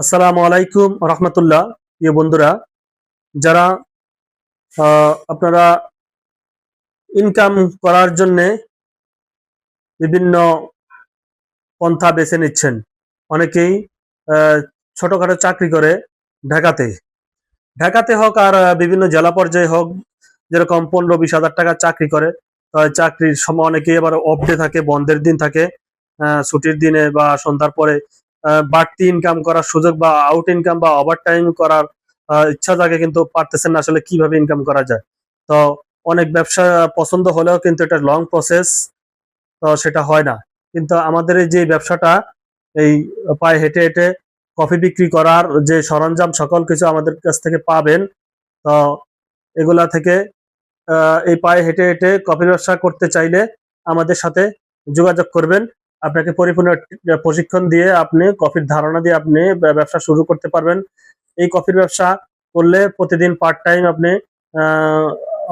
আসসালামু আলাইকুম রহমতুল্লাহ। প্রিয় বন্ধুরা, যারা আপনারা ইনকাম করার জন্য বিভিন্ন পন্থা বেছে নিচ্ছেন। অনেকেই ছোটখাটো চাকরি করে ঢাকাতে ঢাকাতে হোক আর বিভিন্ন জেলা পর্যায়ে হোক, যেরকম 15-20 হাজার টাকা চাকরি করে। চাকরির সময় অনেকেই আবার অফ ডে থাকে, বন্ধের দিন থাকে, ছুটির দিনে বা সন্ধ্যার পরে বাড়তি ইনকাম করার সুযোগ বা আউট ইনকাম বা ওভার টাইম করার ইচ্ছা জাগে, কিন্তু পারতেছেন না আসলে কিভাবে ইনকাম করা যায়। তো অনেক ব্যবসা পছন্দ হলেও কিন্তু এটা লং প্রসেস, তো সেটা হয় না। কিন্তু আমাদের এই যে ব্যবসাটা, এই পায়ে হেঁটে হেঁটে কফি বিক্রি করার যে সরঞ্জাম সকল কিছু আমাদের কাছ থেকে পাবেন। তো এগুলা থেকে এই পায়ে হেঁটে হেঁটে কফির ব্যবসা করতে চাইলে আমাদের সাথে যোগাযোগ করবেন। আপনাকে পরিপূর্ণ প্রশিক্ষণ দিয়ে আপনি কফির ধারণা দিয়ে আপনি ব্যবসা শুরু করতে পারবেন। এই কফির ব্যবসা করলে প্রতিদিন পার্ট টাইম আপনি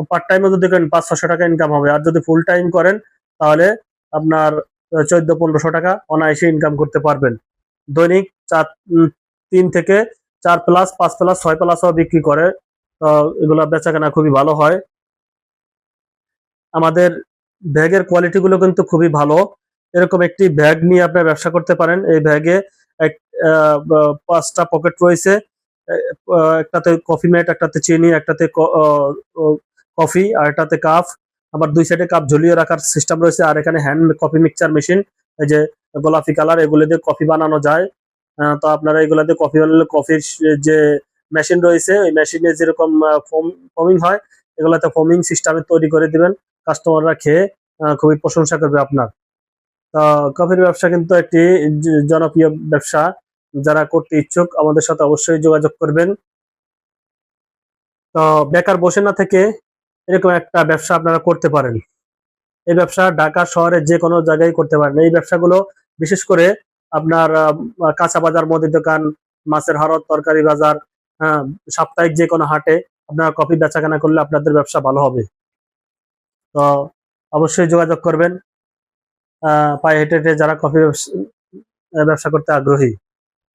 পার্ট টাইমে যদি করেন 500-600 টাকা ইনকাম হবে, আর যদি ফুল টাইম করেন তাহলে আপনার 1400-1500 টাকা অনায়াসে ইনকাম করতে পারবেন। দৈনিক 3 থেকে 4 প্লাস 5 প্লাস 6 প্লাসও বিক্রি করে। এগুলা বেচা কেনা খুবই ভালো হয়। আমাদের ব্যাগের কোয়ালিটি গুলো কিন্তু খুবই ভালো। এরকম একটি ব্যাগ নিয়ে আপনার ব্যবসা করতে পারেন। এই ব্যাগে 5টা পকেট রয়েছে। একটাতে কফি মেট, একটাতে চিনি, একটাতে কফি, আর একটাতে কাপ। আবার 2 সাইডে কাপ ঝুলিয়ে রাখার সিস্টেম রয়েছে। আর এখানে হ্যান্ড কফি মিক্সচার মেশিন, এই যে গোলাপি কালার, এগুলো দিয়ে কফি বানানো যায়। তো আপনারা এগুলা দিয়ে কফি বানালে কফির যে মেশিন রয়েছে, ওই মেশিনে যেরকম ফোমিং হয়, এগুলাতে ফোমিং সিস্টেমে তৈরি করে দিবেন। কাস্টমাররা খেয়ে খুবই প্রশংসা করবে আপনার। তো কফির ব্যবসা কিন্তু একটি জনপ্রিয় ব্যবসা। যারা করতে ইচ্ছুক আমাদের সাথে অবশ্যই যোগাযোগ করবেন। তো বেকার বসে না থেকে এরকম একটা ব্যবসা আপনারা করতে পারেন। এই ব্যবসা ঢাকা শহরের যে কোনো জায়গায় করতে পারেন। এই ব্যবসাগুলো বিশেষ করে আপনার কাঁচা বাজার, মুদির দোকান, মাছের হাড়ত, তরকারি বাজার, সাপ্তাহিক যে কোনো হাটে আপনারা কফি বেচাকেনা করলে আপনাদের ব্যবসা ভালো হবে। তো অবশ্যই যোগাযোগ করবেন পায়ে হেঁটে হেঁটে যারা কফি ব্যবসা করতে আগ্রহী।